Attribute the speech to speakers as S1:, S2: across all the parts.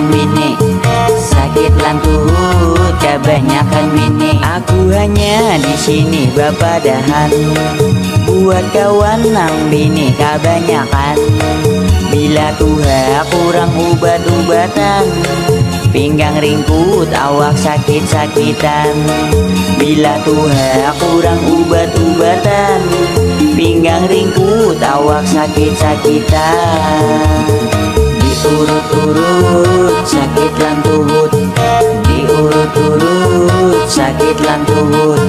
S1: bini, sakit lan tuhut kebanyakan bini. Aku hanya di sini babadahan, buat kawan nang bini kebanyakan. Bila tuha kurang ubat-ubatan, pinggang ringkut awak sakit-sakitan. Bila tuha kurang ubat-ubatan, pinggang ringkut awak sakit-sakitan. Diurut-urut sakit lan tuhut, diurut-urut sakit lan tuhut,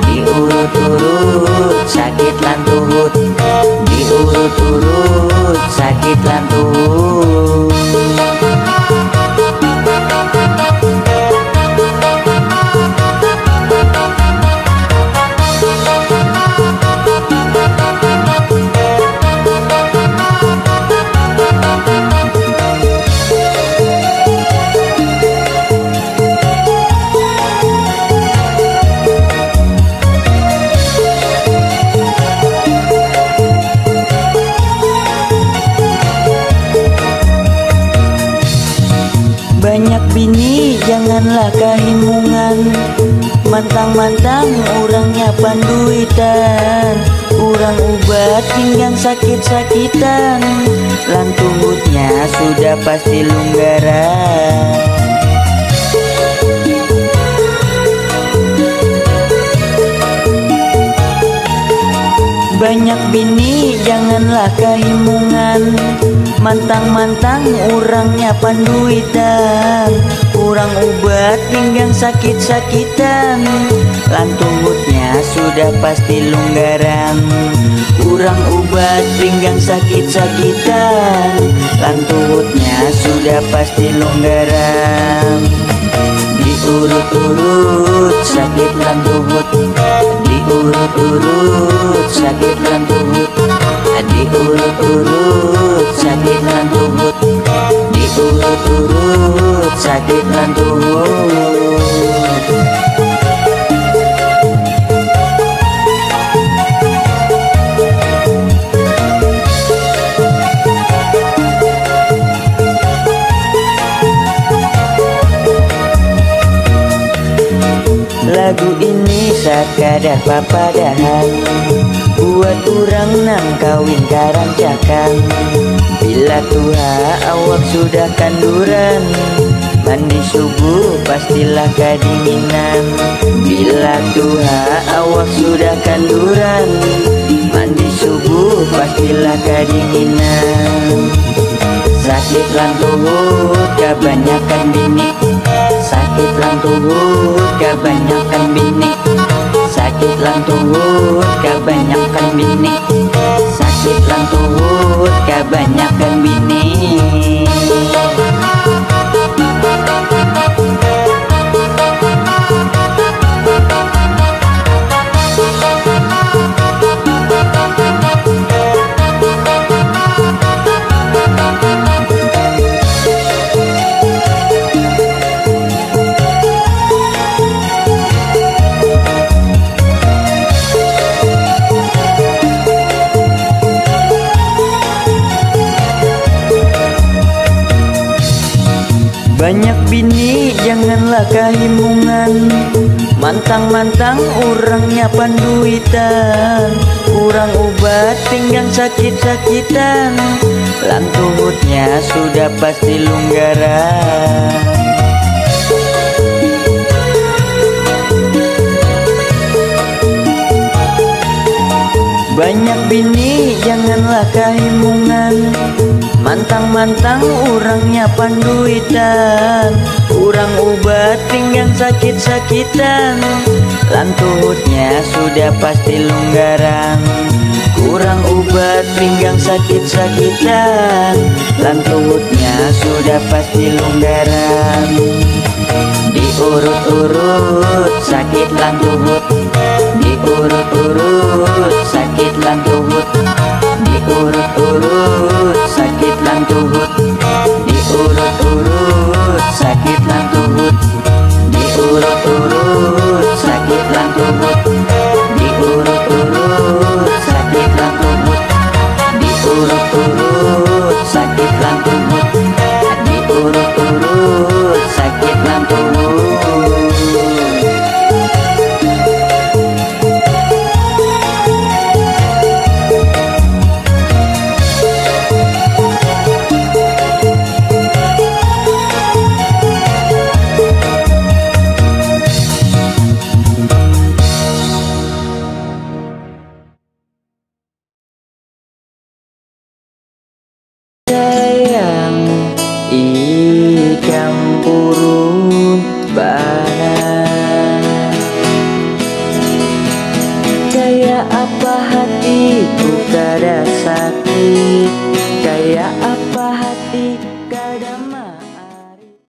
S1: diurut-urut sakit lan tuhut, diurut-urut sakit lan tuhut. Banyak bini janganlah kehimungan, mantang-mantang orangnya panduitan. Kurang ubat pinggang sakit-sakitan, lan tuhutnya sudah pasti lunggaran. Banyak bini janganlah kehimungan, mantang-mantang orangnya panduitan. Kurang ubat pinggang sakit-sakitan, lan tuhutnya sudah pasti lunggaran. Kurang ubat pinggang sakit-sakitan, lan tuhutnya sudah pasti lunggaran. Diurut-urut sakit lan tuhut, diurut-urut sakit lan tuhut, diurut-urut sakit lan tuhut, diurut-urut sakit lan tuhut. Lagu ini sakadar papadahan, buat orang nang kawin karancakan. Bila tuha awak sudah kanduran, mandi subuh pastilah kedinginan. Bila tuha awak sudah kanduran, mandi subuh pastilah kedinginan. Sakit lan tuhut kebanyakan bini, sakit lan tuhut kebanyakan bini, sakit lan tuhut kebanyakan bini, sakit lan tuhut kebanyakan bini. Banyak bini janganlah kehimungan, mantang-mantang orangnya panduitan. Kurang ubat pinggang sakit-sakitan, lan tuhutnya sudah pasti lunggaran. Banyak bini janganlah kehimungan, mantang-mantang orangnya panduitan. Kurang ubat pinggang sakit-sakitan, lan tuhutnya sudah pasti lunggaran. Kurang ubat pinggang sakit-sakitan, lan tuhutnya sudah pasti lunggaran. Diurut-urut sakit lan tuhut, diurut-urut sakit lan tuhut, diurut-urut sakit lan tuhut, diurut-urut sakit lan tuhut, diurut-urut sakit lan tuhut, diurut-urut sakit lan tuhut, diurut-urut sakit lan tuhut, diurut-urut
S2: Icampurun bana. Kayak apa hatiku terasa